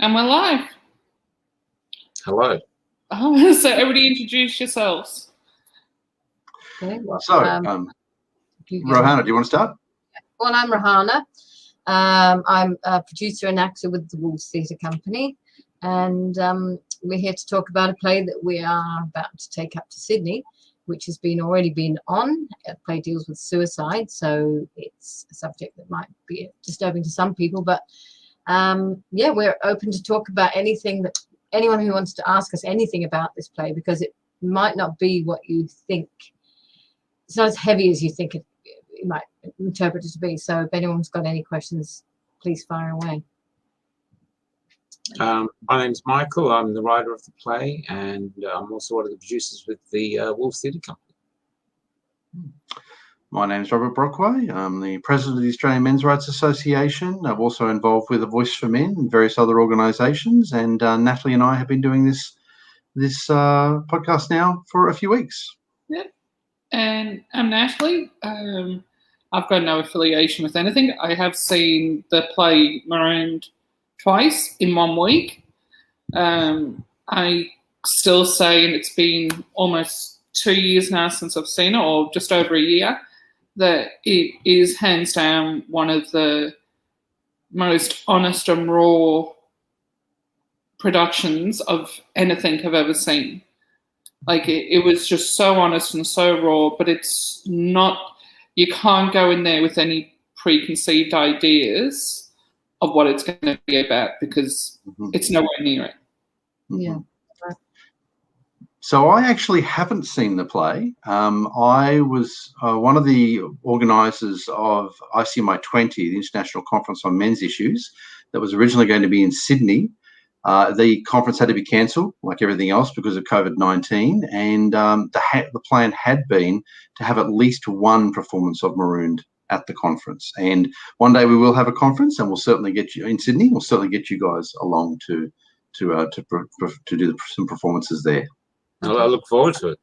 And we're live. Hello. Oh, so everybody introduce yourselves. Okay, well, Rohana, do you want to start? Well, I'm Rohana. I'm a producer and actor with the Wolves Theatre Company, and we're here to talk about a play that we are about to take up to Sydney, which has already been on. The play deals with suicide, so it's a subject that might be disturbing to some people, but yeah, we're open to talk about anything, that anyone who wants to ask us anything about this play, because it might not be what you think. It's not as heavy as you think you might interpret it to be. So if anyone's got any questions, please fire away. My name's Michael. I'm the writer of the play, and I'm also one of the producers with the Wolves Theatre Company. My name's Robert Brockway. I'm the president of the Australian Men's Rights Association. I'm also involved with A Voice for Men and various other organisations. And Natalie and I have been doing this podcast now for a few weeks. Yeah. And I'm Natalie. I've got no affiliation with anything. I have seen the play Marooned twice in 1 week. I still say, and it's been almost 2 years now since I've seen it, or just over a year, that it is hands down one of the most honest and raw productions of anything I've ever seen. Like, it was just so honest and so raw, but it's not, you can't go in there with any preconceived ideas of what it's going to be about, because it's nowhere near it. Yeah. So I actually haven't seen the play. I was one of the organisers of ICMI20, the International Conference on Men's Issues, that was originally going to be in Sydney. The conference had to be cancelled, like everything else, because of COVID-19, and the plan had been to have at least one performance of Marooned at the conference. And one day we will have a conference, and we'll certainly get you in Sydney. We'll certainly get you guys along to do some performances there. I look forward to it.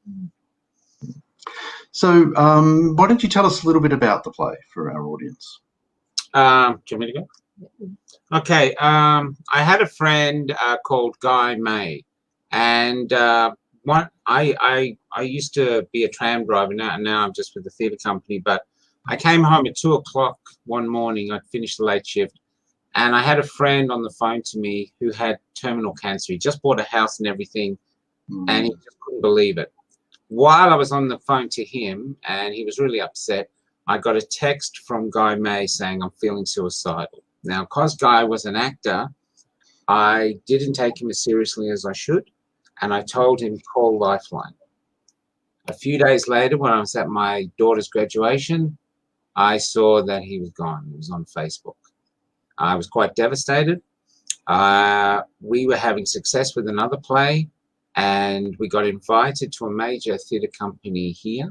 So why don't you tell us a little bit about the play for our audience? Do you want me to go? Okay. I had a friend called Guy May, and I used to be a tram driver. Now I'm just with the theatre company. But I came home at 2 o'clock one morning. I'd finished the late shift, and I had a friend on the phone to me who had terminal cancer. He just bought a house and everything. And he just couldn't believe it. While I was on the phone to him, and he was really upset, I got a text from Guy May saying, I'm feeling suicidal. Now, because Guy was an actor, I didn't take him as seriously as I should, and I told him, call Lifeline. A few days later, when I was at my daughter's graduation, I saw that he was gone. He was on Facebook. I was quite devastated. We were having success with another play, and we got invited to a major theatre company here,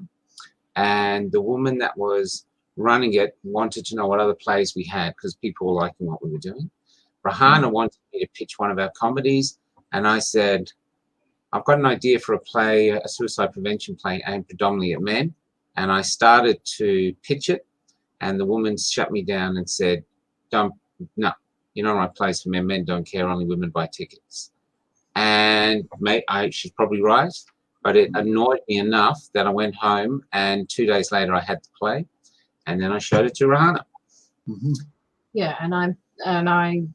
and the woman that was running it wanted to know what other plays we had, because people were liking what we were doing. Rohana wanted me to pitch one of our comedies, and I said, I've got an idea for a play, a suicide prevention play aimed predominantly at men, and I started to pitch it, and the woman shut me down and said, no, you're not the right place for men. Men don't care, only women buy tickets. And she's probably right, but it annoyed me enough that I went home, and 2 days later I had the play, and then I showed it to Rohana. Yeah, and I'm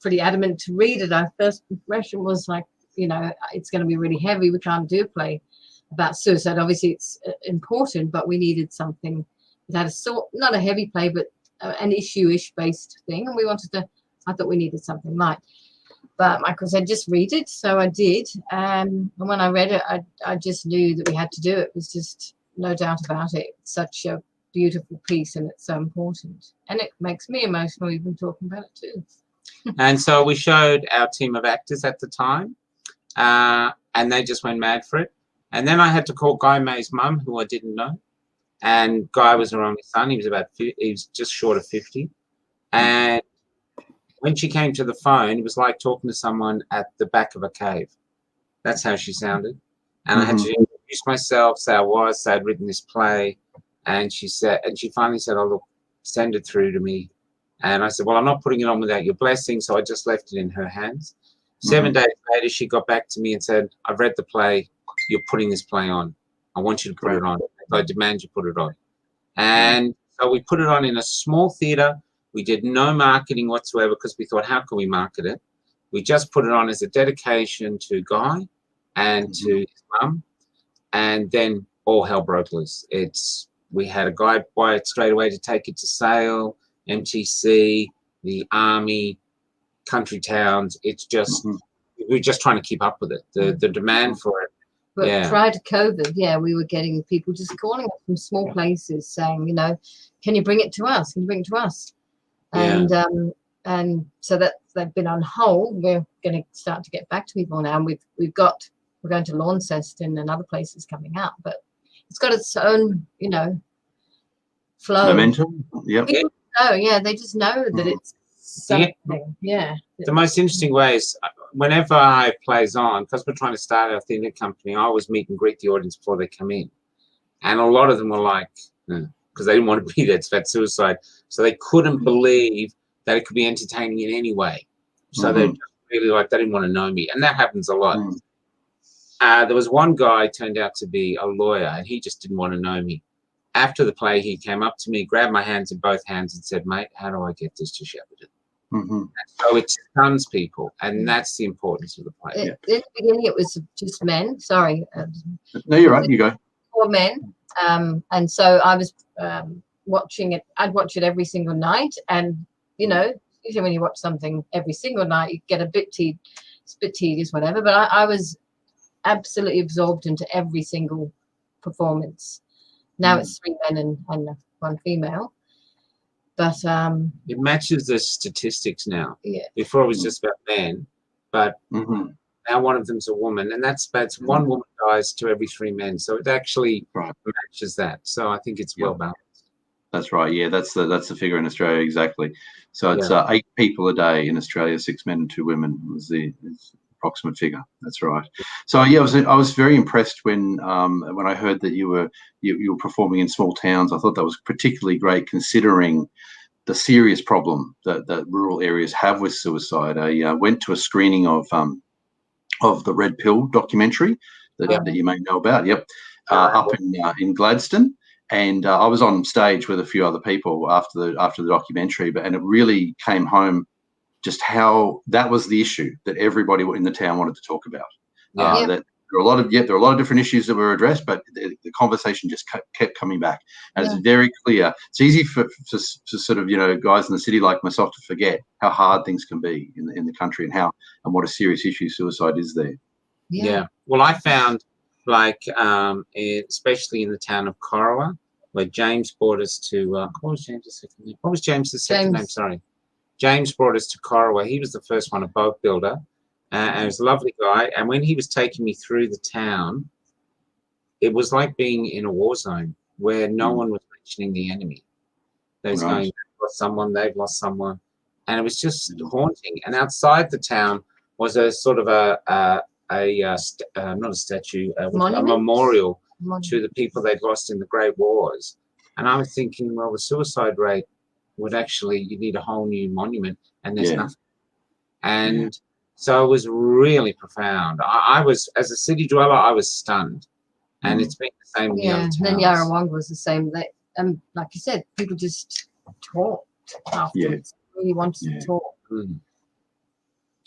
pretty adamant to read it. Our first impression was like, it's going to be really heavy. We can't do a play about suicide. Obviously, it's important, but we needed something that had not a heavy play, but an issue-ish based thing, and I thought we needed something light. But Michael said, just read it. So I did. And when I read it, I just knew that we had to do it. It was just no doubt about it. It's such a beautiful piece, and it's so important. And it makes me emotional even talking about it too. And so we showed our team of actors at the time, and they just went mad for it. And then I had to call Guy May's mum, who I didn't know. And Guy was her only son. He was just short of 50. And when she came to the phone, it was like talking to someone at the back of a cave. That's how she sounded. And I had to introduce myself, say I'd written this play. And she finally said, oh, look, send it through to me. And I said, well, I'm not putting it on without your blessing. So I just left it in her hands. 7 days later, she got back to me and said, I've read the play. You're putting this play on. I want you to put it on. I demand you put it on. And so we put it on in a small theatre. We did no marketing whatsoever because we thought, how can we market it? We just put it on as a dedication to Guy and to his mum. And then all hell broke loose. We had a guy buy it straight away to take it to sale, MTC, the army, country towns. It's just, we're just trying to keep up with it. The demand for it. But prior to COVID, we were getting people just calling us from small places saying, you know, can you bring it to us? Can you bring it to us? And so that they've been on hold. We're going to start to get back to people now. And we're going to Launceston and other places coming up, but it's got its own, you know, flow. Momentum. Yep. People know, they just know that it's something. The most interesting way is whenever I have plays on, because we're trying to start our theatre company, I always meet and greet the audience before they come in. And a lot of them were like, because they didn't want to be there, it's about suicide. So they couldn't believe that it could be entertaining in any way. So they just really like, they didn't want to know me. And that happens a lot. There was one guy turned out to be a lawyer, and he just didn't want to know me. After the play, he came up to me, grabbed my hands in both hands and said, mate, how do I get this to Shepparton? So it stuns people, and that's the importance of the play. In the beginning, it was just men. Sorry. No, you're right. You go. 4 men. And so I was watching it. I'd watch it every single night. And, you know, usually when you watch something every single night, you get a bit tedious, whatever. But I was absolutely absorbed into every single performance. Now it's 3 men and 1 female. But it matches the statistics now. Yeah. Before it was just about men, but now one of them's a woman, and that's 1 woman dies to every 3 men. So it actually matches that. So I think it's well balanced. That's right. Yeah, that's the figure in Australia exactly. So it's 8 people a day in Australia, 6 men and 2 women was the approximate figure. That's right. So I was very impressed when I heard that you were performing in small towns. I thought that was particularly great considering the serious problem that rural areas have with suicide. I went to a screening of the Red Pill documentary that you may know about. Up in Gladstone. And I was on stage with a few other people after the documentary, and it really came home just how that was the issue that everybody in the town wanted to talk about. That there are a lot of different issues that were addressed, but the conversation just kept coming back. And it's very clear. It's easy for sort of, you know, guys in the city like myself to forget how hard things can be in the country and what a serious issue suicide is there. Yeah. Well, I found especially in the town of Corowa, where James brought us to what was James' second name? What was James' second name? Sorry. James brought us to Corowa. He was the first one, a boat builder, and he was a lovely guy. And when he was taking me through the town, it was like being in a war zone where no one was mentioning the enemy. They was going, they've lost someone, and it was just haunting. And outside the town was a sort of not a statue, a memorial to the people they'd lost in the Great Wars. And I was thinking, well, the suicide rate would actually, you need a whole new monument, and there's nothing. And so it was really profound. I was, as a city dweller, I was stunned. And it's been the same in the other towns. Then Yarrawonga was the same. Like you said, people just talked afterwards. Really wanted to talk.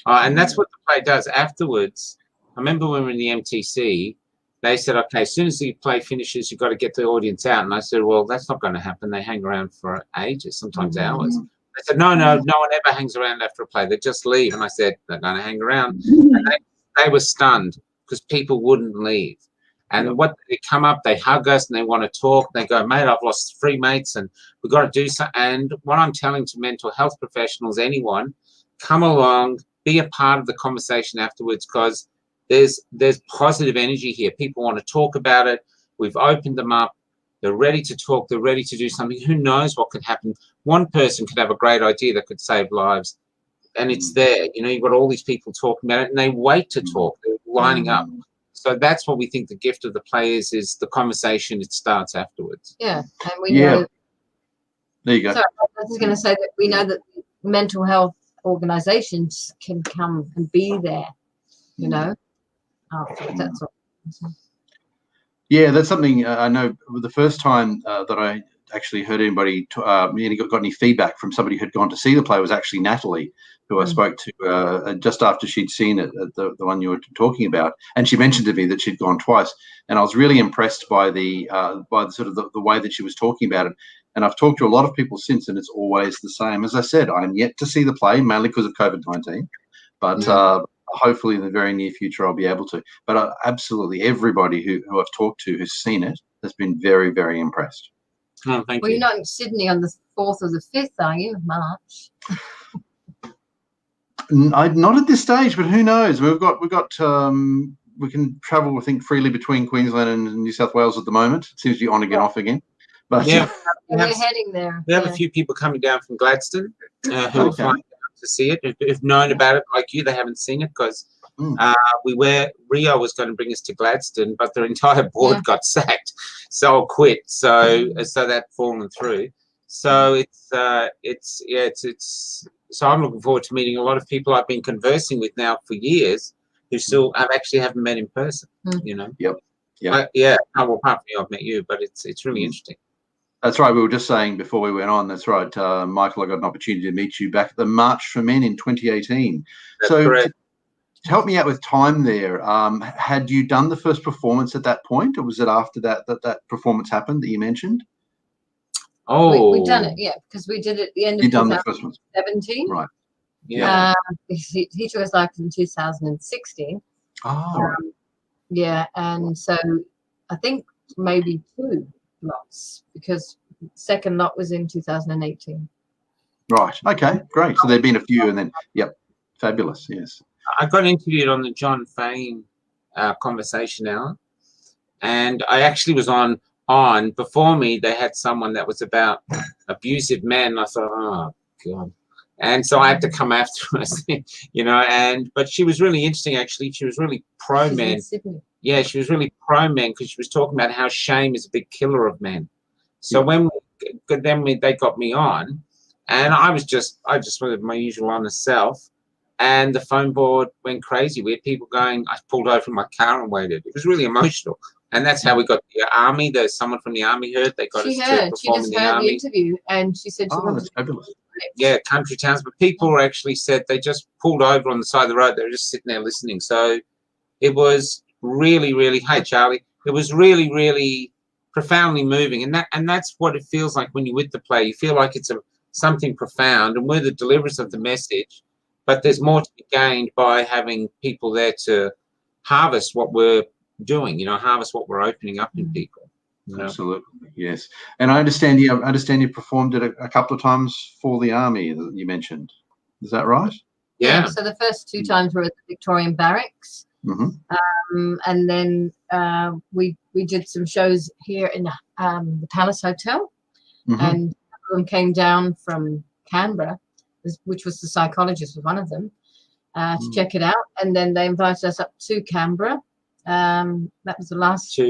And that's what the play does. Afterwards, I remember when we were in the MTC, they said, okay, as soon as the play finishes, you've got to get the audience out. And I said, well, that's not going to happen. They hang around for ages, sometimes hours. They said, no one ever hangs around after a play. They just leave. And I said, they're going to hang around. And they were stunned because people wouldn't leave. And what they come up, they hug us and they want to talk. They go, mate, I've lost 3 mates and we've got to do something. And what I'm telling to mental health professionals, anyone, come along, be a part of the conversation afterwards, because there's positive energy here. People want to talk about it. We've opened them up. They're ready to talk. They're ready to do something. Who knows what could happen? One person could have a great idea that could save lives, and it's there. You know, you've got all these people talking about it, and they wait to talk. They're lining up. So that's what we think the gift of the play is the conversation. It starts afterwards. Yeah, and we know There you go. Sorry, I was just going to say that we know that mental health organisations can come and be there, you know, after that's all. Yeah, that's something I know. The first time that I actually heard anybody got any feedback from somebody who had gone to see the play was actually Natalie, who I spoke to just after she'd seen it, the one you were talking about, and she mentioned to me that she'd gone twice, and I was really impressed by the sort of the way that she was talking about it. And I've talked to a lot of people since, and it's always the same. As I said, I'm yet to see the play, mainly because of COVID-19, but hopefully in the very near future I'll be able to. But absolutely everybody who I've talked to who's seen it has been very, very impressed. Oh, thank Well, you. you're not in Sydney on the 4th or the 5th, are you? March. Not at this stage, but who knows? We can travel, I think, freely between Queensland and New South Wales at the moment. It seems to be on again, off again. But Yeah, We're heading there. we have a few people coming down from Gladstone who are flying down to see it. Who've known about it like you, they haven't seen it because Rio was going to bring us to Gladstone, but their entire board got sacked, so quit. So that's fallen through. So so I'm looking forward to meeting a lot of people I've been conversing with now for years who still haven't met in person. You know. Yep. Yeah. Oh, well, apart from you, I've met you, but it's really interesting. That's right. We were just saying before we went on. That's right, Michael. I got an opportunity to meet you back at the March for Men in 2018. That's correct. To help me out with time there, had you done the first performance at that point, or was it after that performance happened that you mentioned? Oh, we've done it, yeah, because we did it at the end of 2017. Right. Yeah. He took us live in 2016. Oh, right. Yeah, and so I think maybe 2 lots, because second lot was in 2018. Right. Okay. Great. So there've been a few, and then fabulous. Yes. I got interviewed on the John Fane conversation hour, and I actually was on before me. They had someone that was about abusive men. I thought, oh God, and so I had to come after her, you know. But she was really interesting. Actually, she was really pro men. Yeah, she was really pro men because she was talking about how shame is a big killer of men. So they got me on, and I just wanted my usual honest self. And the phone board went crazy. We had people going, I pulled over in my car and waited. It was really emotional. And that's how we got the army. There's someone from the army heard. They got us to perform in the army. The interview, and she said she wanted that's fabulous. Yeah, country towns. But people actually said they just pulled over on the side of the road. They were just sitting there listening. So it was really, really, hey, Charlie, it was really, really profoundly moving. And that's what it feels like when you're with the play. You feel like it's something profound. And we're the deliverers of the message. But there's more to be gained by having people there to harvest what we're doing, you know, harvest what we're opening up in people. You know? Absolutely, yes. And I understand you performed it a couple of times for the army that you mentioned. Is that right? Yeah. So the first 2 times were at the Victorian Barracks, and then we did some shows here in the Palace Hotel, and a couple of them came down from Canberra, which was the psychologist was one of them, to check it out. And then they invited us up to Canberra. That was the last. So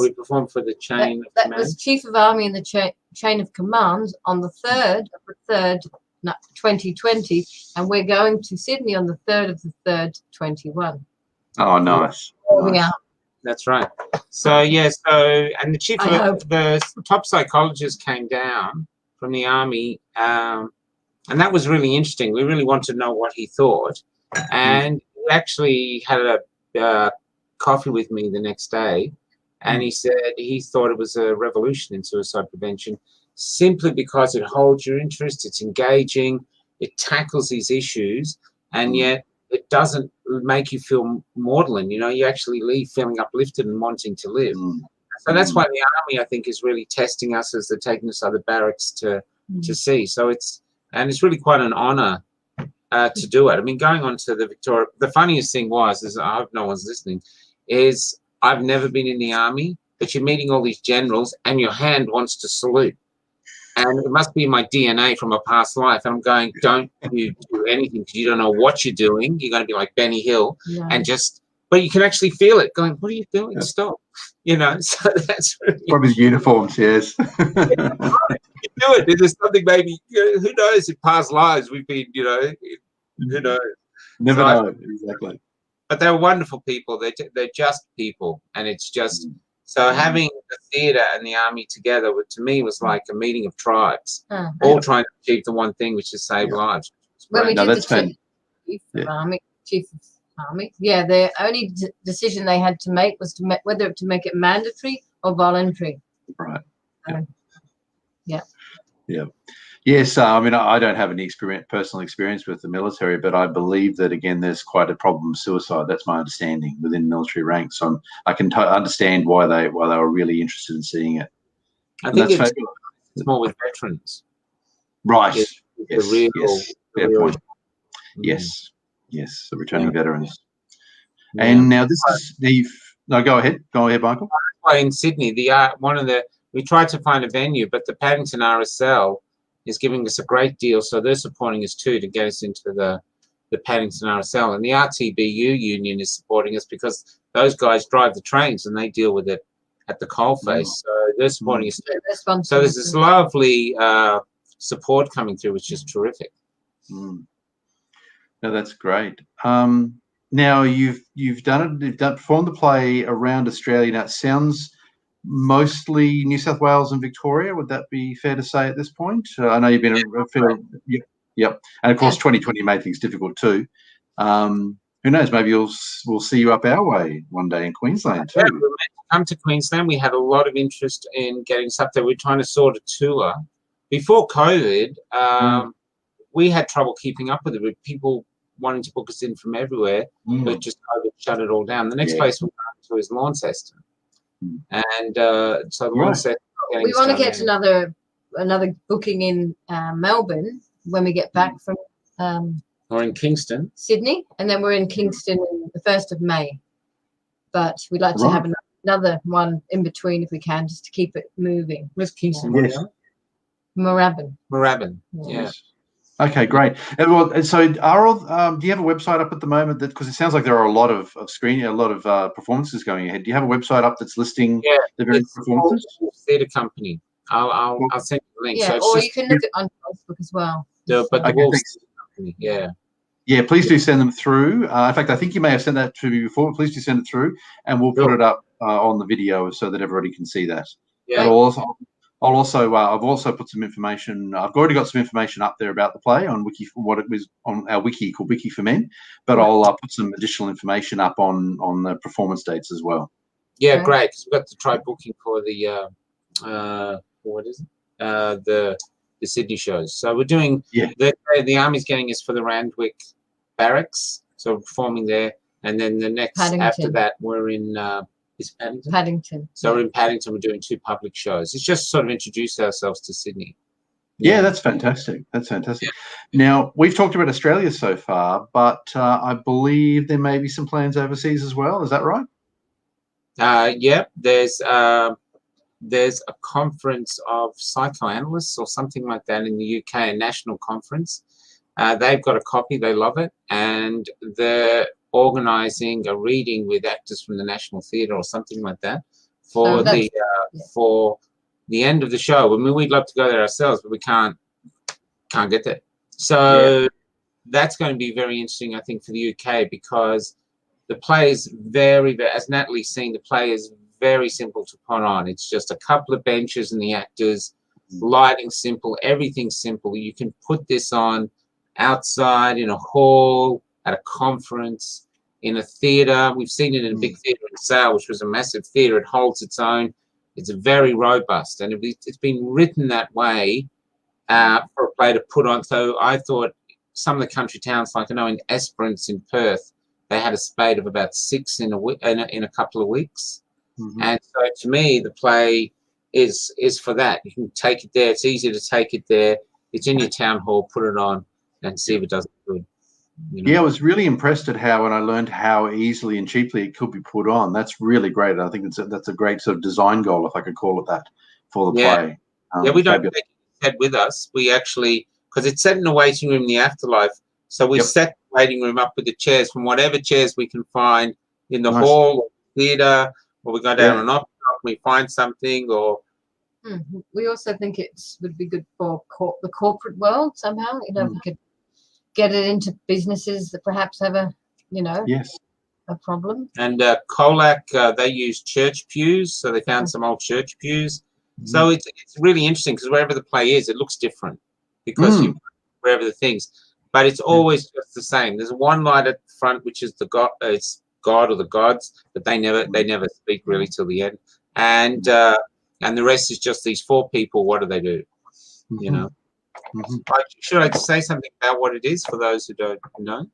we performed for the chain of command. That was Chief of Army in the chain of command on the 3rd of the 3rd, 2020. And we're going to Sydney on the 3rd of the 3rd, 21. Oh, nice. We are. That's right. So, and the chief of the top psychologist came down from the army, and that was really interesting. We really wanted to know what he thought. And he actually had a coffee with me the next day. And he said he thought it was a revolution in suicide prevention simply because it holds your interest, it's engaging, it tackles these issues, and yet it doesn't make you feel maudlin. You know, you actually leave feeling uplifted and wanting to live. So that's why the army, I think, is really testing us as they're taking us other barracks to see. So it's really quite an honor to do it. I mean, going on to the Victoria, the funniest thing was, I hope no one's listening, is I've never been in the army, but you're meeting all these generals and your hand wants to salute. And it must be my DNA from a past life. And I'm going, don't you do anything because you don't know what you're doing. You're going to be like Benny Hill and but you can actually feel it going, what are you doing? Stop. You know, so that's really... Probably the uniforms, yes. do it. There's something maybe, who knows, in past lives we've been, who knows. Never know. Exactly. But they're wonderful people. They're just people. And it's just, so having the theatre and the army together, to me, was like a meeting of tribes, all trying to achieve the one thing, which is save lives. When we No, did that's the chief of army, the only decision they had to make was whether to make it mandatory or voluntary. Right. Yeah. Yes, I mean, I don't have any personal experience with the military, but I believe that, again, there's quite a problem of suicide. That's my understanding within military ranks. So I can understand why they were really interested in seeing it. I think it's more with veterans. Right. Yes. Fair point. Yes. The returning veterans. Yeah. And now this is no, go ahead. Go ahead, Michael. In Sydney, we tried to find a venue, but the Paddington RSL is giving us a great deal, so they're supporting us too to get us into the Paddington RSL, and the RTBU union is supporting us because those guys drive the trains and they deal with it at the coalface, so they're supporting us too. So there's this lovely support coming through, which is terrific. No, that's great. Now you've performed the play around Australia. Now it sounds mostly New South Wales and Victoria. Would that be fair to say at this point? I know you've been yep. And of course, 2020 made things difficult too. Who knows? Maybe we'll see you up our way one day in Queensland too. Yeah, we're meant to come to Queensland. We had a lot of interest in getting us up there. We're trying to sort a tour. Before COVID, we had trouble keeping up with it, with people wanting to book us in from everywhere, but just COVID shut it all down. The next place we're going to is Launceston. And so Launceston, we want to get another booking in Melbourne when we get back from or in Kingston, Sydney, and then we're in Kingston on the 1st of May. But we'd like to have another one in between if we can, just to keep it moving. Where's Kingston? Moorabbin. Yeah. Okay, great. And so, do you have a website up at the moment? Because it sounds like there are a lot of performances going ahead. Do you have a website up that's listing the various performances? Theatre Company. I'll send you the link. Yeah, so you can look at on Facebook as well. But the Wolves Company, Yeah, please do send them through. In fact, I think you may have sent that to me before. Please do send it through, and we'll put it up on the video so that everybody can see that. Yeah. I've also put some information. I've already got some information up there about the play on Wiki, what it was on our wiki called Wiki for Men. But I'll put some additional information up on the performance dates as well. Yeah, great. Because we've got to try booking for the what is it? The Sydney shows. So we're doing the Army's getting us for the Randwick Barracks, so we're performing there, and then the next after that we're in. Is Paddington? Paddington. So we're in Paddington. We're doing 2 public shows. It's just sort of introduce ourselves to Sydney. Yeah, that's fantastic. That's fantastic. Yeah. Now, we've talked about Australia so far, but I believe there may be some plans overseas as well. Is that right? Yeah, there's a conference of psychoanalysts or something like that in the UK, a national conference. They've got a copy. They love it. And they're organising a reading with actors from the National Theatre or something like that for the end of the show. I mean, we'd love to go there ourselves, but we can't get there. So that's going to be very interesting, I think, for the UK, because the play is very, very, as Natalie's seen, the play is very simple to put on. It's just a couple of benches and the actors, lighting simple, everything simple. You can put this on outside in a hall, at a conference, in a theatre. We've seen it in a big theatre in Sale, which was a massive theatre. It holds its own. It's very robust, and it's been written that way for a play to put on. So I thought some of the country towns, like I know in Esperance in Perth, they had a spate of about 6 in a couple of weeks. And so to me, the play is for that. You can take it there. It's easy to take it there. It's in your town hall. Put it on and see if it does good. You know? Yeah, I was really impressed at when I learned how easily and cheaply it could be put on. That's really great. I think that's a great sort of design goal, if I could call it that, for the play. We don't take it set with us. We actually, because it's set in a waiting room in the afterlife, so we set the waiting room up with the chairs from whatever chairs we can find in the hall or theatre, or we go down an opera, we find something, or We also think it would be good for the corporate world somehow. You know, if we could get it into businesses that perhaps have a, you know, Yes. a problem. And Colac, they use church pews, so they found some old church pews. So it's really interesting because wherever the play is, it looks different because you wherever the things, but it's always just the same. There's one light at the front, which is the God, it's God or the gods, but they never speak really till the end, and the rest is just these four people. What do they do? You know. Should I say something about what it is for those who don't know?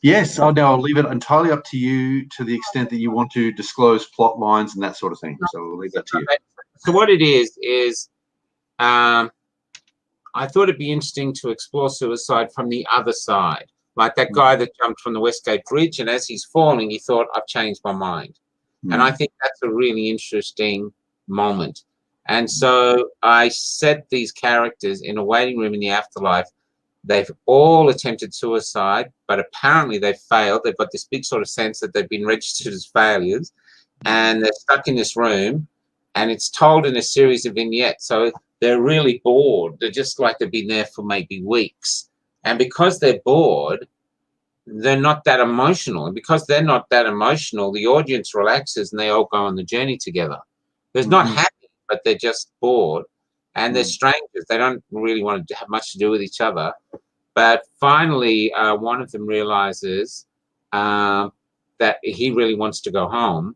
Yes, I'll leave it entirely up to you to the extent that you want to disclose plot lines and that sort of thing. So we'll leave that to you. So what it is I thought it'd be interesting to explore suicide from the other side. Like that guy that jumped from the Westgate Bridge, and as he's falling, he thought, I've changed my mind. And I think that's a really interesting moment. And so I set these characters in a waiting room in the afterlife. They've all attempted suicide, but apparently they've failed. They've got this big sort of sense that they've been registered as failures, and they're stuck in this room, and it's told in a series of vignettes. So they're really bored. They're just like they've been there for maybe weeks. And because they're bored, they're not that emotional. And because they're not that emotional, the audience relaxes and they all go on the journey together. They're not happy, but they're just bored. And they're strangers. They don't really want to have much to do with each other. But finally, one of them realizes that he really wants to go home.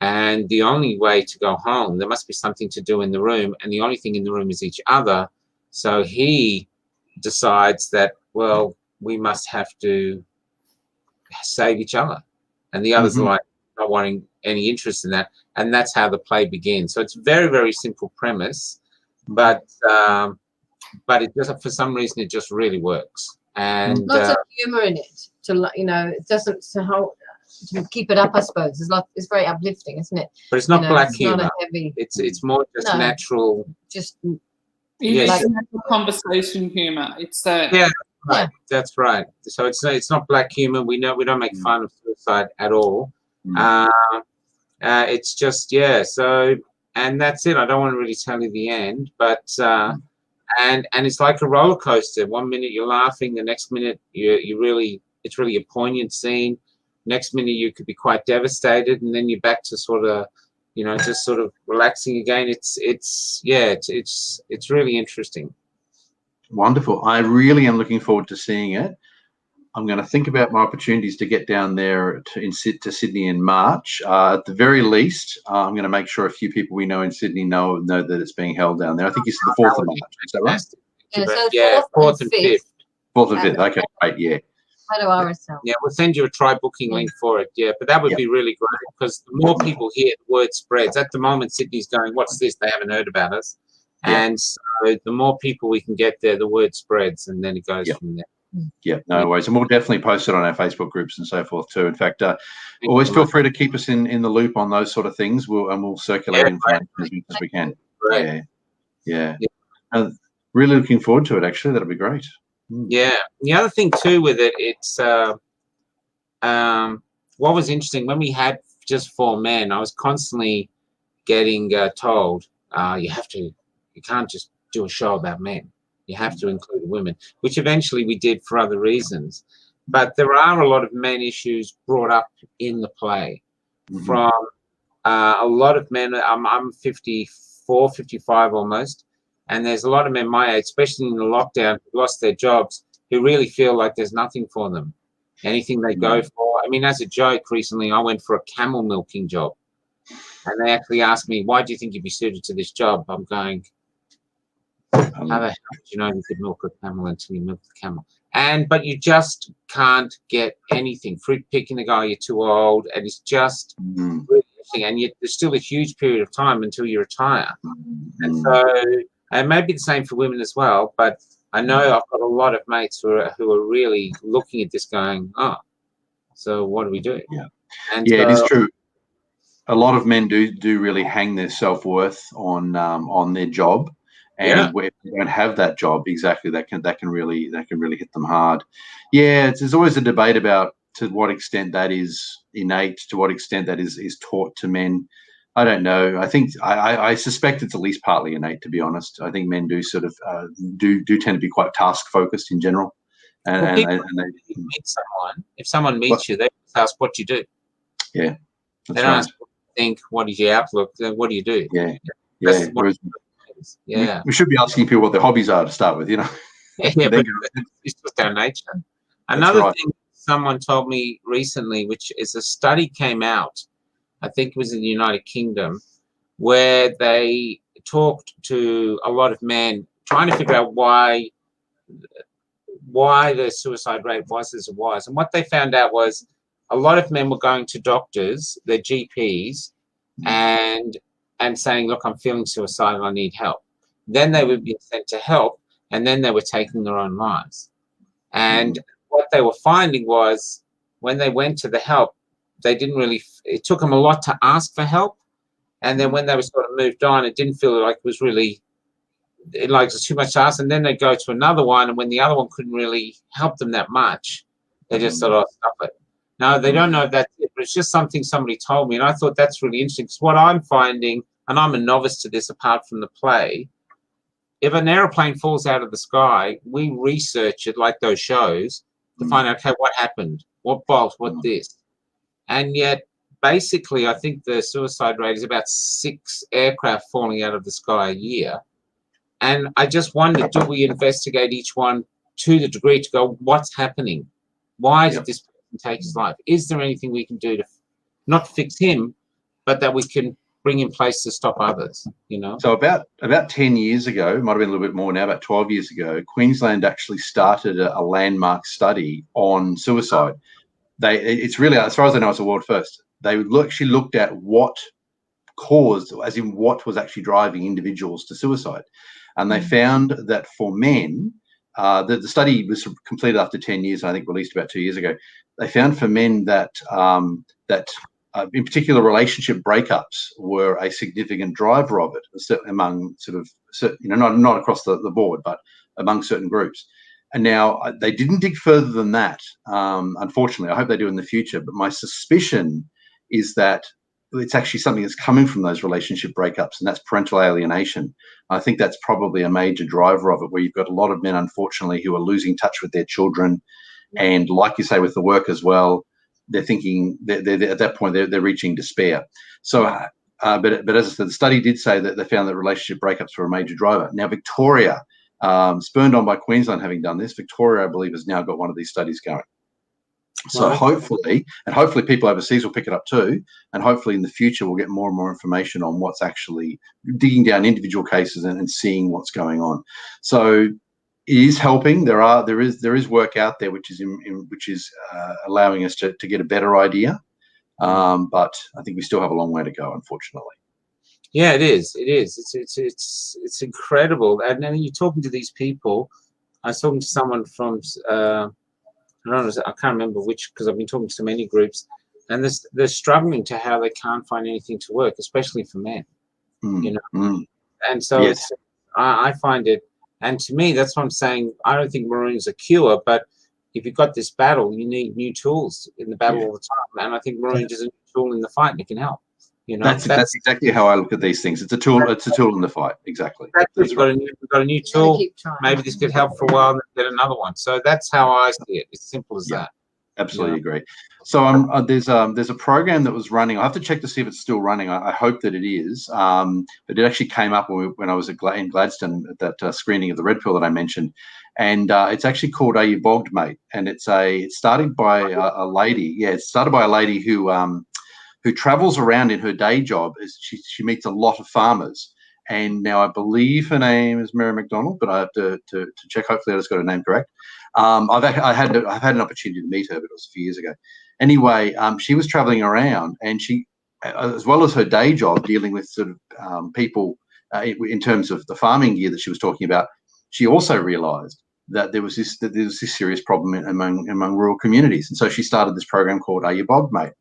And the only way to go home, there must be something to do in the room. And the only thing in the room is each other. So he decides that, well, we must have to save each other. And the others are like not wanting any interest in that. And that's how the play begins. So it's very, very simple premise. But it just, for some reason, it just really works. And lots of humor in it. You know, it doesn't to keep it up. I suppose it's very uplifting, isn't it? But it's not black humor. Not a heavy. It's more just natural. Just it's conversation humor. It's right. That's right. So it's not black humor. We don't make fun of suicide at all. It's just So. And that's it. I don't want to really tell you the end, but and it's like a roller coaster. 1 minute you're laughing, the next minute it's really a poignant scene. Next minute you could be quite devastated, and then you're back to sort of, you know, just sort of relaxing again. It's really interesting. Wonderful. I really am looking forward to seeing it. I'm going to think about my opportunities to get down there to Sydney in March. At the very least, I'm going to make sure a few people we know in Sydney know that it's being held down there. I think it's the 4th of March. Is that right? Yeah, so 4th and 5th. 4th and 5th. Okay, great. Yeah. How do I ourselves? Yeah, we'll send you a try booking link for it. Yeah, but that would be really great because the more people hear, the word spreads. At the moment, Sydney's going, "What's this?" They haven't heard about us, and so the more people we can get there, the word spreads, and then it goes from there. Yeah, no worries. And we'll definitely post it on our Facebook groups and so forth too. In fact, always feel free to keep us in the loop on those sort of things. We'll circulate information as much as we can. Right. Yeah. Really looking forward to it, actually. That'll be great. Yeah. The other thing too with it, it's what was interesting, when we had just 4 men, I was constantly getting told, you can't just do a show about men. You have to include women, which eventually we did for other reasons. But there are a lot of men issues brought up in the play from a lot of men. I'm 54, 55 almost. And there's a lot of men my age, especially in the lockdown, who lost their jobs, who really feel like there's nothing for them. Anything they go for. I mean, as a joke, recently I went for a camel milking job. And they actually asked me, why do you think you'd be suited to this job? I'm going, how the hell did you know you could milk a camel until you milk the camel? But you just can't get anything. Fruit picking the guy, you're too old, and it's just really interesting. And yet there's still a huge period of time until you retire. And so, and maybe the same for women as well, but I know I've got a lot of mates who are really looking at this going, oh, so what do we do? Yeah. And it is true. A lot of men do really hang their self-worth on their job. And where they don't have that job, exactly, that can really hit them hard. Yeah, there's always a debate about to what extent that is innate, to what extent that is taught to men. I don't know. I think I suspect it's at least partly innate, to be honest. I think men do sort of do tend to be quite task focused in general, and, Well, and they meet someone. If someone meets you, they ask what you do. Yeah, They that's don't right. ask what you think, what is your outlook, then what do you do? Yeah, That's yeah. what Whereas it is. Yeah. we should be asking people what their hobbies are to start with, you know. Yeah, Then but it's just our nature. That's Another right. thing someone told me recently, which is a study came out, I think it was in the United Kingdom, where they talked to a lot of men trying to figure out why the suicide rate was as it was. And what they found out was a lot of men were going to doctors, their GPs, and saying, look, I'm feeling suicidal, I need help. Then they would be sent to help, and then they were taking their own lives. And what they were finding was when they went to the help, they didn't really, it took them a lot to ask for help. And then when they were sort of moved on, it didn't feel like it was really, like it's too much to ask. And then they go to another one, and when the other one couldn't really help them that much, they just sort of stop it. Now, they don't know if that's it, but it's just something somebody told me. And I thought that's really interesting, because what I'm finding, and I'm a novice to this apart from the play, if an airplane falls out of the sky, we research it like those shows to find out, okay, what happened? What bolt? What this? And yet, basically, I think the suicide rate is about 6 aircraft falling out of the sky a year. And I just wonder, do we investigate each one to the degree to go, what's happening? Why did this person take his life? Is there anything we can do to not fix him, but that we can bring in place to stop others, you know? So about 10 years ago, might have been a little bit more now, about 12 years ago, Queensland actually started a landmark study on suicide. It's really, as far as I know, it's a world first. They actually looked at what caused, as in what was actually driving individuals to suicide. And they found that for men, the study was completed after 10 years, and I think released about 2 years ago. They found for men that in particular, relationship breakups were a significant driver of it, among not across the board, but among certain groups. And now they didn't dig further than that, unfortunately. I hope they do in the future. But my suspicion is that it's actually something that's coming from those relationship breakups, and that's parental alienation. I think that's probably a major driver of it, where you've got a lot of men, unfortunately, who are losing touch with their children. And like you say, with the work as well, they're thinking they're at that point they're reaching despair. So, but as I said, the study did say that they found that relationship breakups were a major driver. Now, Victoria, spurned on by Queensland having done this, Victoria, I believe, has now got one of these studies going. So hopefully people overseas will pick it up too, and hopefully in the future we'll get more and more information on what's actually digging down individual cases and seeing what's going on. So it is helping. There is work out there which is allowing us to get a better idea, but I think we still have a long way to go, unfortunately. Yeah, it is. It is. It's incredible. And then you're talking to these people. I was talking to someone from I can't remember which, because I've been talking to so many groups, and they're struggling to how they can't find anything to work, especially for men. You know, and so Yes. I find it. And to me, that's what I'm saying. I don't think Marooned's a cure, but if you've got this battle, you need new tools in the battle all the time. And I think Marooned is a new tool in the fight, and it can help. You know, that's exactly how I look at these things. It's a tool. It's a tool in the fight. Exactly. We've got a new tool. Maybe this could help for a while, and then get another one. So that's how I see it. It's simple as that. Absolutely agree. So there's a program that was running. I have to check to see if it's still running. I hope that it is. But it actually came up when I was in Gladstone at that screening of the Red Pill that I mentioned, and it's actually called "Are You Bogged, Mate?" And it's started by a lady. Yeah, it's started by a lady who travels around in her day job. She meets a lot of farmers. And now I believe her name is Mary McDonald, but I have to check. Hopefully I just got her name correct. I've had an opportunity to meet her, but it was a few years ago. Anyway, she was traveling around, and she, as well as her day job, dealing with sort of people in terms of the farming gear that she was talking about, she also realised that there was this serious problem among rural communities, and so she started this program called "Are You Bogged, Mate?"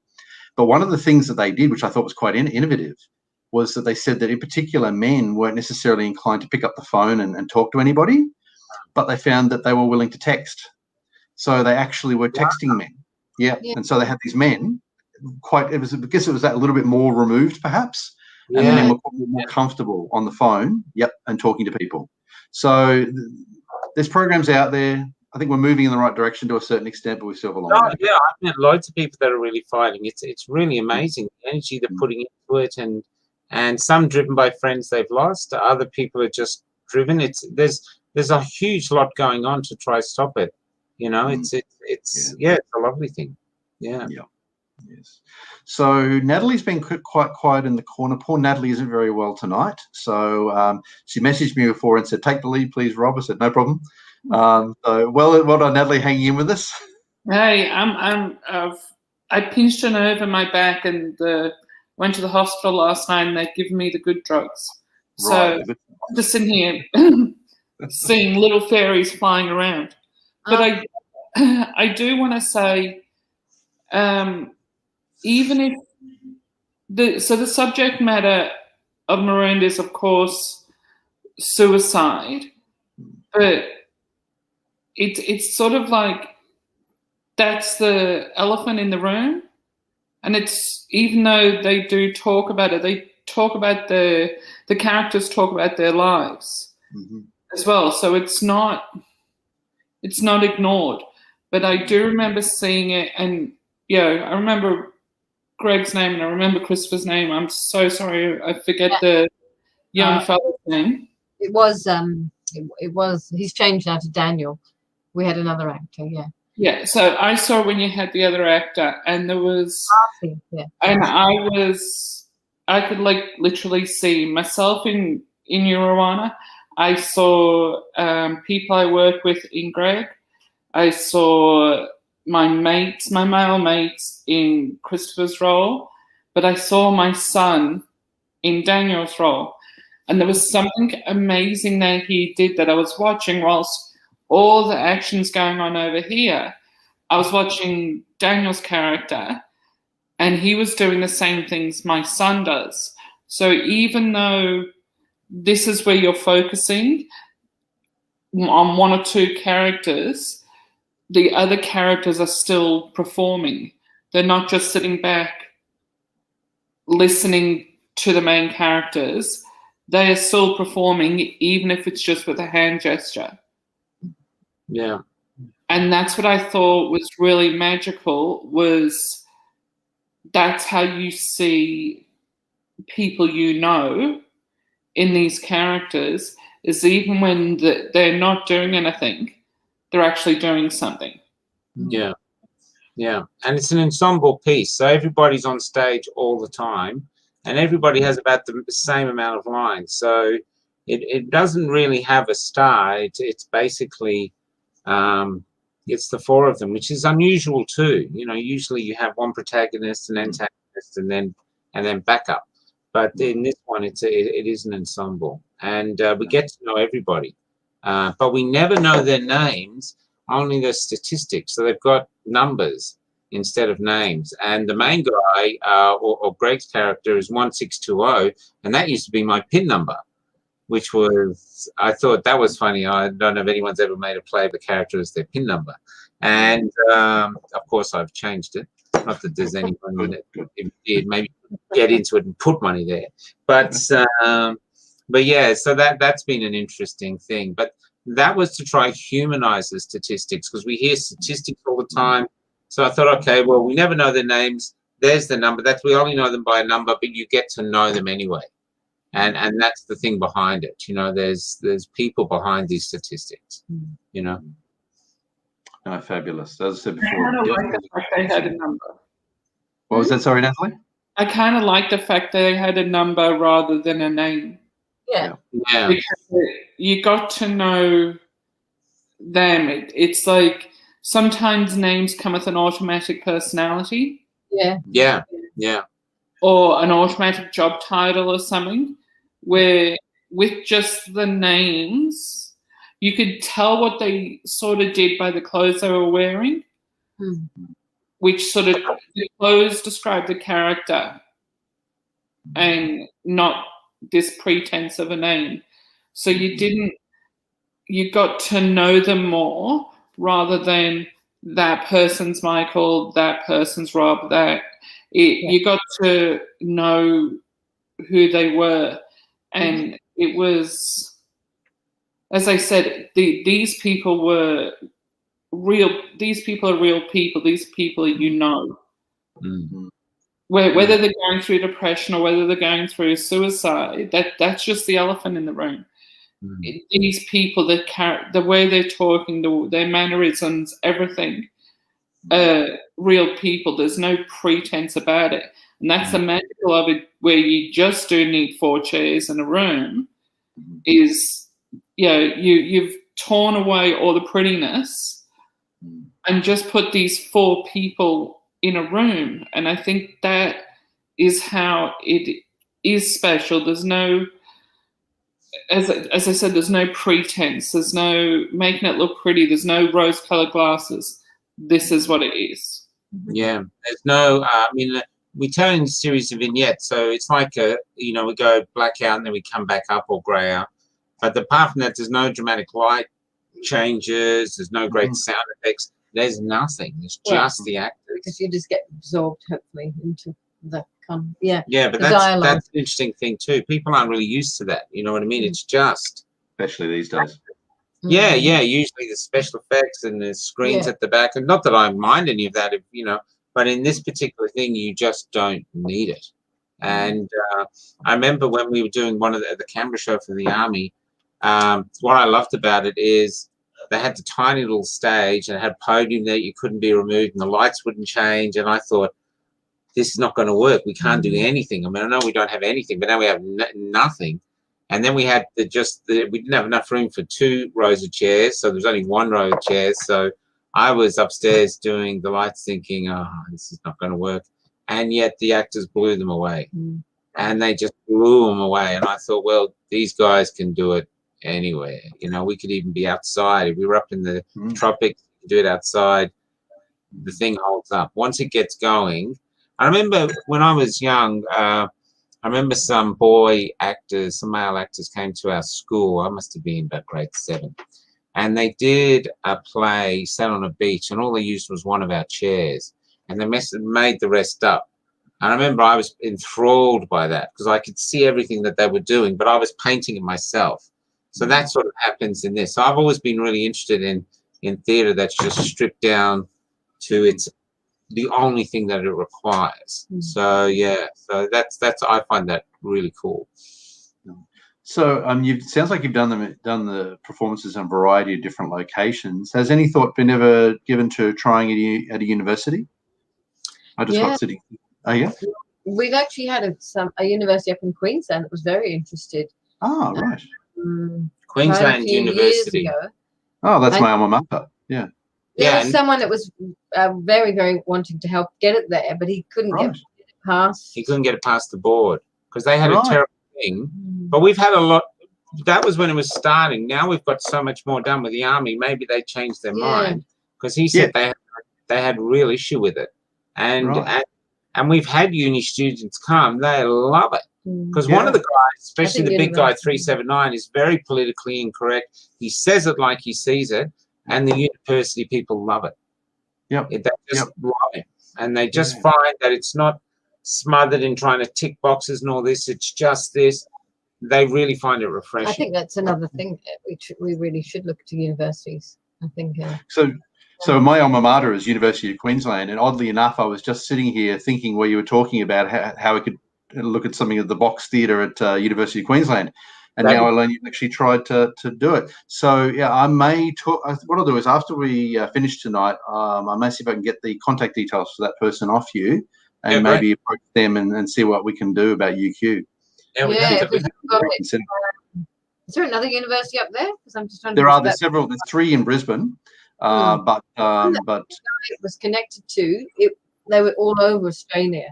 But one of the things that they did, which I thought was quite innovative, was that they said that in particular men weren't necessarily inclined to pick up the phone and talk to anybody, but they found that they were willing to text. So they actually were texting men. Yeah. And so they had these men, I guess it was that a little bit more removed perhaps, And then Yeah. we're more comfortable on the phone, and talking to people. So there's programs out there. I think we're moving in the right direction to a certain extent, but we still have a long way. Yeah, I've met loads of people that are really fighting. It's really amazing the energy they're putting into it, and some driven by friends they've lost. Other people are just driven. There's a huge lot going on to try stop it. You know, it's a lovely thing. Yeah. Yes. So Natalie's been quite quiet in the corner. Poor Natalie isn't very well tonight. So she messaged me before and said, "Take the lead, please, Rob." I said, "No problem." So well done, Natalie, hanging in with us. Hey, I pinched a nerve in my back and went to the hospital last night, and they've given me the good drugs. So Right. I'm just sitting here seeing little fairies flying around. But I do want to say, even if the subject matter of Marooned is, of course, suicide, but it's sort of like that's the elephant in the room, and it's, even though they do talk about it, they talk about the characters talk about their lives as well, so it's not ignored. But I do remember seeing it, and I remember Greg's name and I remember Christopher's name. I'm so sorry, I forget the young fella's name. It was he's changed now to Daniel. We had another actor, Yeah, so I saw when you had the other actor, and there was, and I could like literally see myself in Rohana. I saw people I work with in Greg. I saw my male mates in Christopher's role, but I saw my son in Daniel's role. And there was something amazing that he did that I was watching whilst all the action's going on over here. I was watching Daniel's character, and he was doing the same things my son does. So even though this is where you're focusing on one or two characters, the other characters are still performing. They're not just sitting back listening to the main characters. They are still performing, even if it's just with a hand gesture. Yeah. And that's what I thought was really magical, was that's how you see people in these characters, is even when they're not doing anything, they're actually doing something. Yeah. And it's an ensemble piece, so everybody's on stage all the time, and everybody has about the same amount of lines. So it doesn't really have a star. It's basically it's the four of them, which is unusual too. Usually you have one protagonist, an antagonist, and then backup. But in this one, it is an ensemble, and we get to know everybody, but we never know their names, only their statistics. So they've got numbers instead of names. And the main guy, or Greg's character, is 1620, and that used to be my PIN number, which was, I thought that was funny. I don't know if anyone's ever made a play of a character as their PIN number. And of course, I've changed it. Not that there's anyone that if did maybe get into it and put money there. But yeah, so that's been an interesting thing. But that was to try humanize the statistics, because we hear statistics all the time. So I thought, okay, well, we never know their names. There's the number. We only know them by a number, but you get to know them anyway. And that's the thing behind it. There's people behind these statistics. Oh, fabulous. As I said I before, kind of like the fact they had a number. What was that? Sorry, Natalie? I kind of like the fact they had a number rather than a name. Yeah. Because you got to know them. It's like sometimes names come with an automatic personality. Yeah. Or an automatic job title or something, where with just the names, you could tell what they sort of did by the clothes they were wearing, which sort of, the clothes describe the character and not this pretense of a name. So you got to know them more rather than that person's Michael, that person's Rob, you got to know who they were, and it was, as I said, these people were real. These people are real people. These people whether they're going through depression or whether they're going through suicide, that's just the elephant in the room. These people, the way they're talking, their mannerisms, everything, real people. There's no pretense about it. And that's the magical of it, where you just do need 4 chairs in a room, is, you've torn away all the prettiness and just put these 4 people in a room. And I think that is how it is special. There's no, as I said, there's no pretense. There's no making it look pretty. There's no rose-colored glasses. This is what it is. Yeah, there's no, we tell in a series of vignettes, so it's like we go black out and then we come back up or grey out. But apart from that, there's no dramatic light changes. There's no great sound effects. There's nothing. It's just the actors. Because you just get absorbed, hopefully, into the Yeah, but that's an interesting thing too. People aren't really used to that. You know what I mean? It's just, especially these days. Yeah. Usually the special effects and the screens at the back, and not that I mind any of that, but in this particular thing, you just don't need it. And I remember when we were doing one of the camera show for the Army. What I loved about it is they had the tiny little stage and it had a podium that you couldn't be removed, and the lights wouldn't change. And I thought, this is not going to work. We can't do anything. I mean, I know we don't have anything, but now we have nothing. And then we had we didn't have enough room for 2 rows of chairs, so there was only 1 row of chairs. So I was upstairs doing the lights, thinking, oh, this is not going to work. And yet the actors blew them away, and they just blew them away. And I thought, well, these guys can do it anywhere. We could even be outside. If we were up in the tropics, do it outside. The thing holds up. Once it gets going. I remember when I was young, I remember some male actors came to our school. I must have been about grade 7. And they did a play, sat on a beach, and all they used was one of our chairs. And they made the rest up. And I remember I was enthralled by that because I could see everything that they were doing, but I was painting it myself. So that sort of happens in this. So I've always been really interested in theatre that's just stripped down to the only thing that it requires. So so that's I find that really cool. So sounds like you've done the performances in a variety of different locations. Has any thought been ever given to trying it at a university? I just got sitting. Oh yeah. We've actually had a university up in Queensland that was very interested. Oh right. Queensland University. Oh, that's my alma mater. Yeah. There was someone that was very, very wanting to help get it there, but he couldn't get it past. He couldn't get it past the board because they had a terrible thing. But we've had a lot. That was when it was starting. Now we've got so much more done with the Army. Maybe they changed their mind because he said they had a real issue with it, and we've had uni students come. They love it. Because one of the guys, especially the big guy, 379, is very politically incorrect. He says it like he sees it, and the university people love it. They just love it. And they just find that it's not smothered in trying to tick boxes and all this. It's just this. They really find it refreshing. I think that's another thing we really should look to universities. I think. So my alma mater is University of Queensland, and oddly enough, I was just sitting here thinking where you were talking about how we could look at something at the Box Theatre at University of Queensland, and now I learn you actually tried to do it. So yeah, I may talk. What I'll do is after we finish tonight, I may see if I can get the contact details for that person off you, and maybe approach them and see what we can do about UQ. Is there another university up there? Because I'm just trying to. There's several. There's 3 in Brisbane, but it was connected to it. They were all over Australia.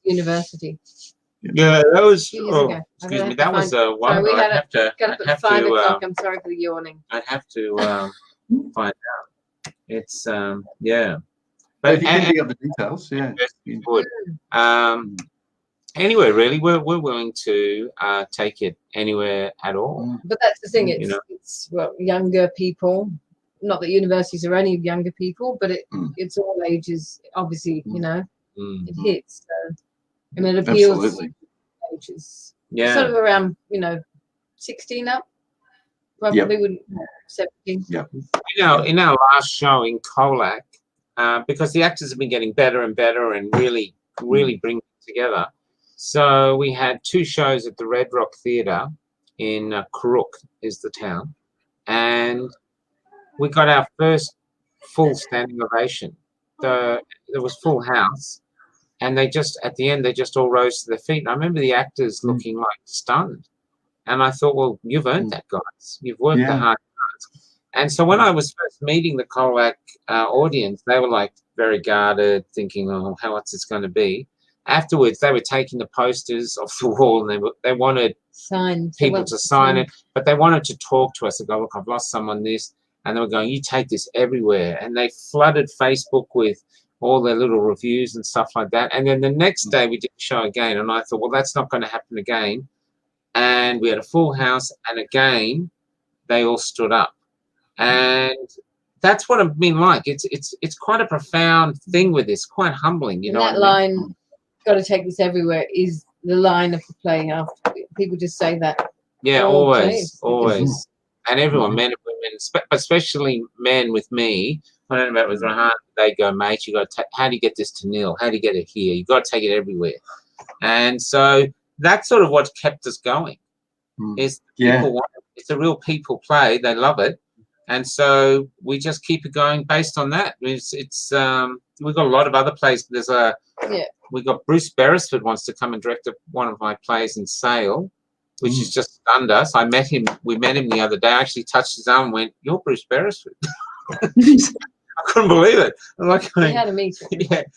University. Yeah, that was. Excuse me. That was one. We had I'd up at 5 o'clock. I'm sorry for the yawning. I'd have to find out. It's But if you can dig up the details, anyway, really, we're willing to take it anywhere at all. But that's the thing. It's younger people. Not that universities are only younger people, but it's all ages. Obviously, it hits. So, I mean, it appeals. which is Yeah. sort of around 16 up, probably wouldn't 17. Yeah. In our last show in Colac, because the actors have been getting better and better and really bringing it together. So we had 2 shows at the Red Rock Theatre in Kuruk is the town, and we got our first full standing ovation. There was full house, and they just at the end they just all rose to their feet. And I remember the actors looking like stunned, and I thought, well, you've earned that, guys. You've worked the hard yards. And so when I was first meeting the Colac audience, they were like very guarded, thinking, oh, what's this going to be? Afterwards, they were taking the posters off the wall, and they wanted people to sign it, but they wanted to talk to us and go, look, I've lost someone this. And they were going, you take this everywhere. And they flooded Facebook with all their little reviews and stuff like that. And then the next day we did the show again. And I thought, well, that's not going to happen again. And we had a full house. And again, they all stood up. And that's what I've been like. It's quite a profound thing with this, quite humbling. You know that line, got to take this everywhere, is the line of the play. After people just say that. Yeah, always. And everyone, men and women, but especially men with me, I don't know about with Rohana, they go, mate, you got to how do you get this to Neil? How do you get it here? You got to take it everywhere. And so that's sort of what kept us going. Is people want it. It's a real people play. They love it. And so we just keep it going based on that. It's we've got a lot of other plays. We've got Bruce Beresford wants to come and direct one of my plays in Sale, which is just stunned us. We met him the other day. I actually touched his arm and went, you're Bruce Beresford. I couldn't believe it. I'm like, we had a meeting.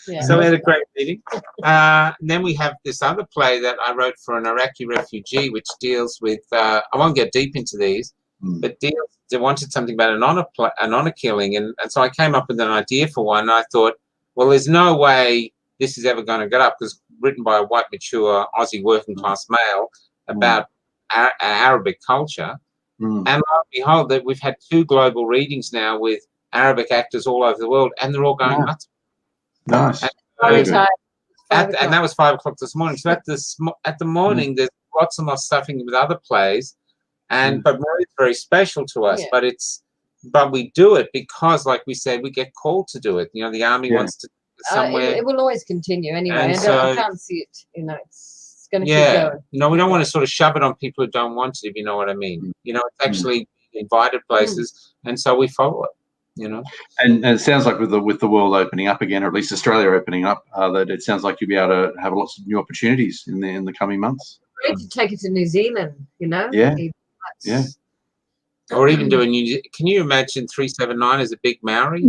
Yeah. So we had a great meeting. And then we have this other play that I wrote for an Iraqi refugee, which deals with, I won't get deep into these, but they wanted something about an honor killing. And so I came up with an idea for one. And I thought, well, there's no way this is ever going to get up, because written by a white, mature Aussie working class male about Arabic culture. And lo and behold, that we've had 2 global readings now with Arabic actors all over the world, and they're all going nuts. Nice. And that was 5 o'clock this morning. So at the morning, there's lots and lots of stuffing with other plays, but it's very special to us. But we do it because, like we said, we get called to do it. The army wants to somewhere. It will always continue anyway. And I can't see it. It's going to keep going. We don't want to sort of shove it on people who don't want it, if you know what I mean. It's actually invited places, and so we follow it. And it sounds like with the world opening up again, or at least Australia opening up, that it sounds like you'll be able to have lots of new opportunities in the coming months. Great to take it to New Zealand, Yeah. Or even do can you imagine 379 as a big Maori?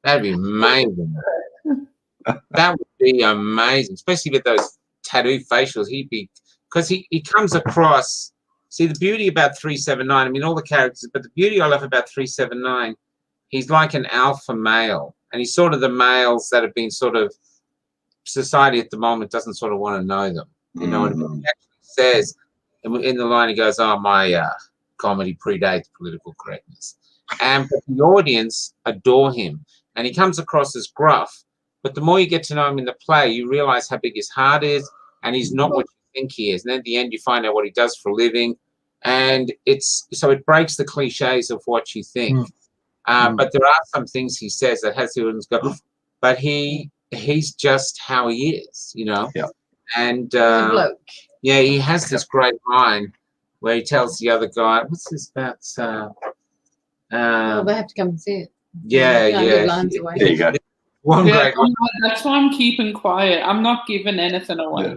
That'd be amazing. That would be amazing, especially with those tattoo facials. Because he comes across. See, the beauty about 379, I mean, all the characters, but the beauty I love about 379, he's like an alpha male. And he's sort of the males that have been sort of, society at the moment doesn't sort of want to know them. You know what I mean? He actually says, in the line, he goes, oh, my comedy predates political correctness. But the audience adore him. And he comes across as gruff. But the more you get to know him in the play, you realize how big his heart is, and he's not what you think he is. And then at the end, you find out what he does for a living. And it breaks the cliches of what you think. But there are some things he says that has the audience go, but he's just how he is, Yeah. And he has this great line where he tells the other guy, what's this about? They have to come and see it. Yeah. There you go. That's why I'm keeping quiet. I'm not giving anything away.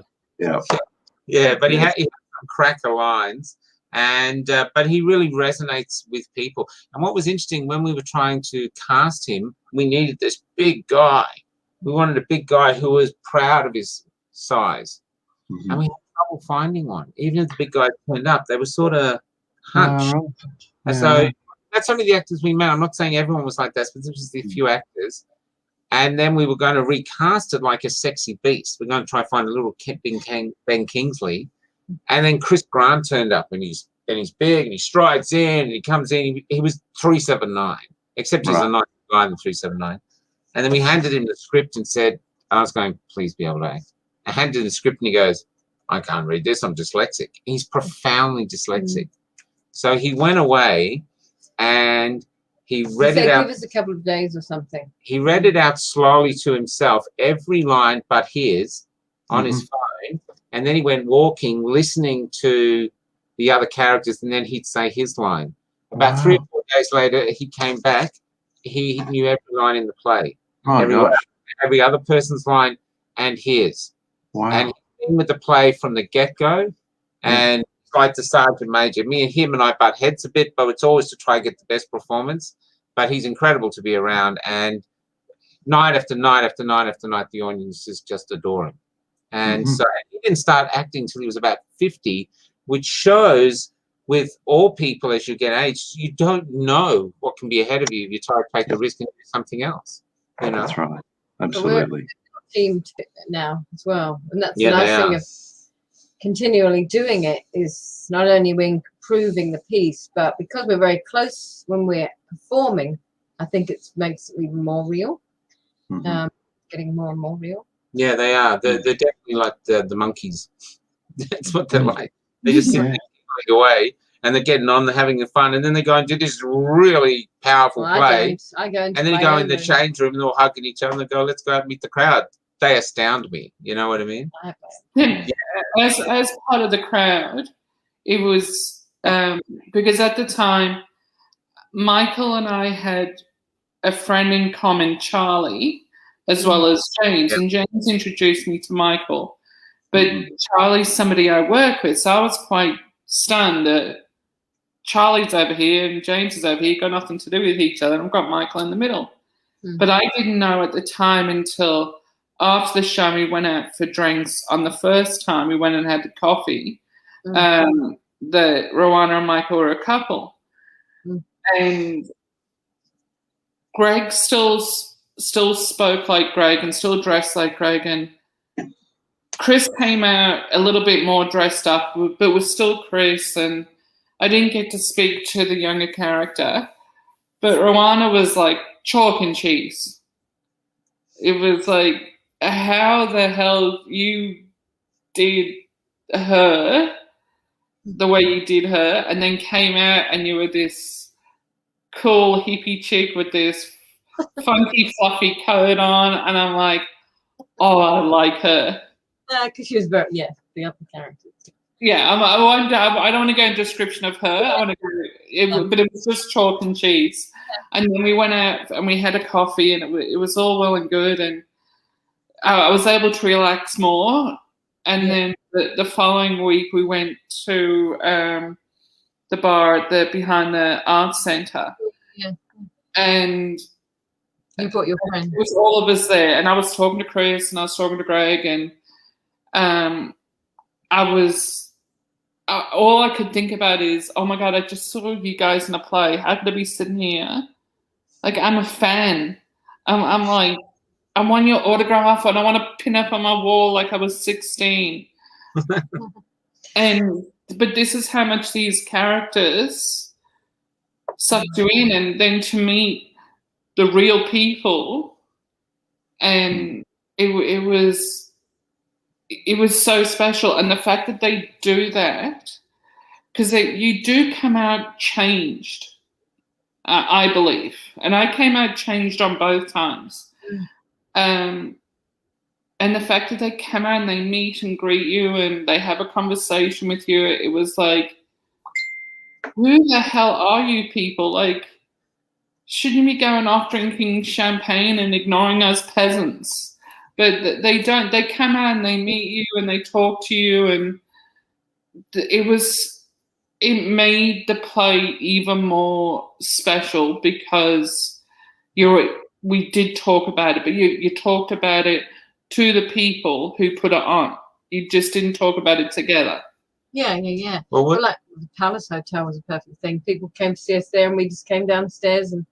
Yeah, but he had some cracker lines, and but he really resonates with people. And what was interesting, when we were trying to cast him, we needed this big guy. We wanted a big guy who was proud of his size, and we had trouble finding one. Even if the big guy turned up, they were sort of hunched. And so that's only the actors we met. I'm not saying everyone was like that, but this was the few actors. And then we were going to recast it like a sexy beast. We're going to try to find a little Ben Kingsley. And then Chris Grant turned up, and he's big, and he strides in, and he comes in. He was 379, except he's a nice guy than 379. And then we handed him the script and said, I was going, please be able to act. I handed him the script, and he goes, I can't read this, I'm dyslexic. He's profoundly dyslexic. So he went away and he read it out. Give us a couple of days or something. He read it out slowly to himself, every line but his, on his phone. And then he went walking, listening to the other characters, and then he'd say his line. About 3 or 4 days later, he came back. He knew every line in the play. Every other person's line and his. Wow. And he's been with the play from the get-go. And like the Sergeant Major, me and him and I butt heads a bit, but it's always to try and get the best performance. But he's incredible to be around. And night after night after night after night, the audiences just adore him. And so he didn't start acting till he was about 50, which shows with all people as you get aged, you don't know what can be ahead of you if you try to take a risk and do something else. You know? That's right. Absolutely. We're team now as well. And that's Yeah, the nice they thing are. of continually doing it is not only we're improving the piece, but because we're very close when we're performing, I think it makes it even more real. Getting more and more real. Yeah, they are. They're definitely like the monkeys. That's what they're like. They just sit there going away, and they're getting on, they're having fun, and then they go and do this really powerful play. I go into and then you go in the change room, and they're all hugging each other, and they go, let's go out and meet the crowd. They astound me. You know what I mean? As part of the crowd, it was because at the time, Michael and I had a friend in common, Charlie, as well as James. And James introduced me to Michael. But Charlie's somebody I work with, so I was quite stunned that Charlie's over here and James is over here, got nothing to do with each other, and I've got Michael in the middle. But I didn't know at the time until after the show we went out for drinks. On the first time we went and had the coffee, that Rohana and Michael were a couple. And Greg still spoke like Greg and still dressed like Greg, and Chris came out a little bit more dressed up, but was still Chris, and I didn't get to speak to the younger character. But Rohana was like chalk and cheese. It was like, how the hell you did her the way you did her, and then came out and you were this cool hippie chick with this funky fluffy coat on, and I'm like, oh, I like her. Because she was very, the other character. Yeah, I don't want to go into description of her. I want to go, but it was just chalk and cheese. And then we went out and we had a coffee, and it was all well and good, and I was able to relax more. And then the following week we went to the bar behind the arts centre. And you brought your friend. It was all of us there, and I was talking to Chris and I was talking to Greg, and all I could think about is, oh my God, I just saw you guys in a play. How could I be sitting here? Like, I'm a fan. I'm like, I want your autograph and I want to pin up on my wall like I was 16. But this is how much these characters sucked you in, and then to meet the real people, and it was so special. And the fact that they do that, because you do come out changed, I believe, and I came out changed on both times. And the fact that they come out and they meet and greet you and they have a conversation with you, it was like, who the hell are you people? Like, shouldn't you be going off drinking champagne and ignoring us peasants? But they don't. They come out and they meet you and they talk to you, and it made the play even more special because we did talk about it, but you talked about it to the people who put it on. You just didn't talk about it together. Yeah. Well, like the Palace Hotel was a perfect thing. People came to see us there, and we just came downstairs and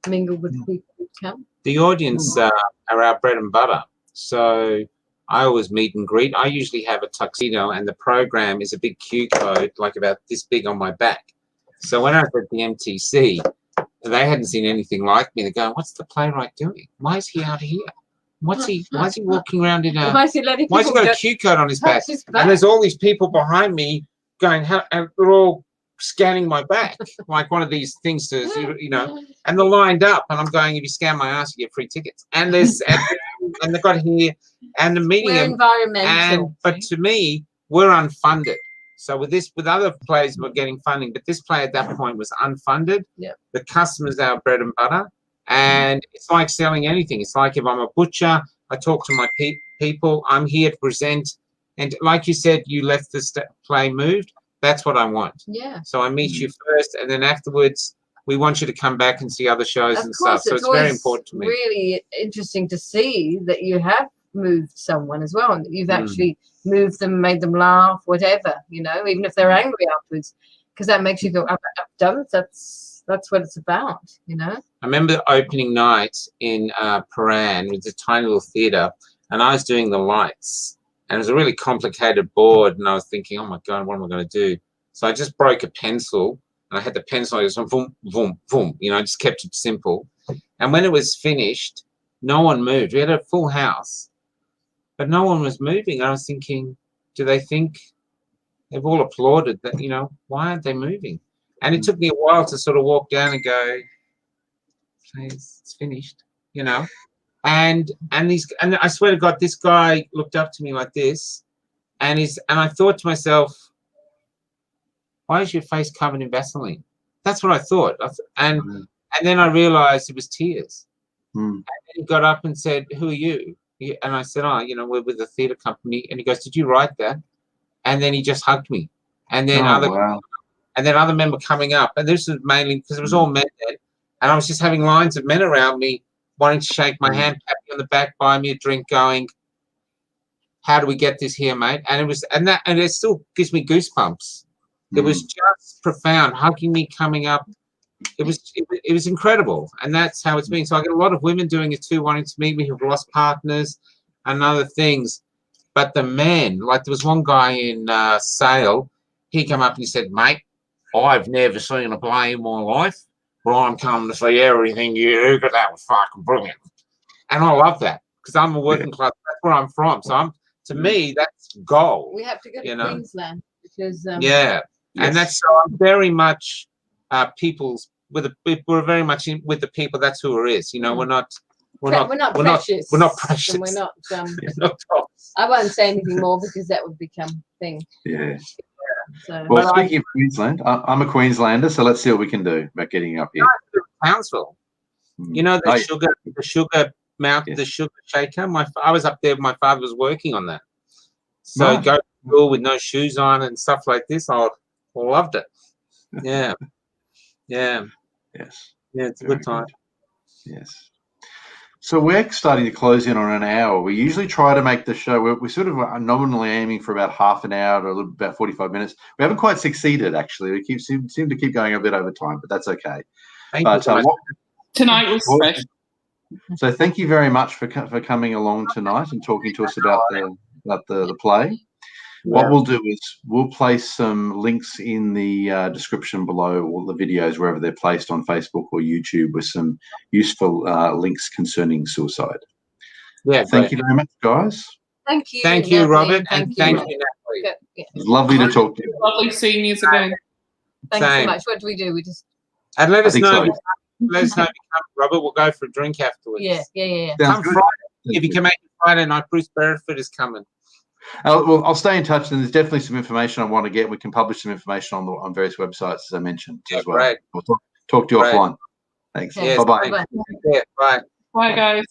mingled with the people who come. The audience are our bread and butter. So I always meet and greet. I usually have a tuxedo, and the program is a big Q code, like about this big on my back. So when I was at the MTC, they hadn't seen anything like me. They're going, what's the playwright doing? Why is he out here? Why is he walking around in a? Why is he letting Why has he people got a cue code on his back? touch his back? And there's all these people behind me going, and they're all scanning my back, like one of these things to, you know, and they're lined up, and I'm going, if you scan my ass, you get free tickets. And there's, and they've got here, and the meeting, We're environmental. but to me, we're unfunded. So with other players, we're getting funding, but this player at that point was unfunded. Yep. The customer's our bread and butter, and it's like selling anything. It's like if I'm a butcher, I talk to my people. I'm here to present, and like you said, you left the play moved. That's what I want. Yeah. So I meet you first, and then afterwards, we want you to come back and see other shows and stuff. So it's very important to me. Really interesting to see that you have moved someone as well, and that you've actually moved them, made them laugh, whatever, you know, even if they're angry afterwards, because that makes you feel I've done it. That's what it's about, you know. I remember the opening night in Paran. It was a tiny little theatre, and I was doing the lights. And it was a really complicated board, and I was thinking, oh my God, what am I going to do? So I just broke a pencil, and I had the pencil, I just went boom, boom, boom. You know, I just kept it simple. And when it was finished, no one moved. We had a full house, but no one was moving. I was thinking, do they think they've all applauded that, you know, why aren't they moving? And it took me a while to sort of walk down and go, it's finished, you know. And I swear to God, this guy looked up to me like this, and I thought to myself, why is your face covered in Vaseline? That's what I thought. And then I realized it was tears. And then he got up and said, who are you? And I said, oh, you know, we're with the theatre company. And he goes, did you write that? And then he just hugged me. And then other men were coming up. And this was mainly because it was all men then. And I was just having lines of men around me wanting to shake my hand, pat me on the back, buy me a drink, going, how do we get this here, mate? And it still gives me goosebumps. It was just profound, hugging me, coming up. It was incredible, and that's how it's been. So I get a lot of women doing it too, wanting to meet me who've lost partners and other things. But the men, like there was one guy in Sale, he came up and he said, mate, I've never seen a play in my life, but I'm coming to see everything you do because that was fucking brilliant. And I love that because I'm a working class. That's where I'm from. So to me, that's gold. We have to go to Queensland because and that's so I'm very much we're very much with the people. That's who it is. You know, we're not precious. We're not precious. And we're not. I won't say anything more because that would become thing. Yeah. So. Well, speaking of Queensland, I'm a Queenslander, so let's see what we can do about getting up here. Townsville. You know the sugar mountain, the sugar shaker. I was up there. My father was working on that. So go to school with no shoes on and stuff like this. I loved it. Yeah. Yeah. Yes. Yeah, it's a good time. Yes. So we're starting to close in on an hour. We usually try to make the show. We're sort of nominally aiming for about half an hour to about 45 minutes. We haven't quite succeeded, actually. We seem to keep going a bit over time, but that's okay. Tonight was special. So thank you very much for coming along tonight and talking to us about the play. What we'll do is we'll place some links in the description below, all the videos, wherever they're placed on Facebook or YouTube, with some useful links concerning suicide. Yeah, thank you very much, guys. Thank you. Thank you, Robert, and thank you, Natalie. It was lovely to talk to you. Lovely seeing you again. Thanks so much. What do we do? We just and let us know. Let us know if you come, Robert. We'll go for a drink afterwards. Yeah. Come Friday. If you can make it Friday night, Bruce Bereford is coming. Well, I'll stay in touch, and there's definitely some information I want to get. We can publish some information on various websites, as I mentioned, as well. Great. We'll talk to you offline. Thanks. Yes, Bye-bye. Bye. Bye, guys.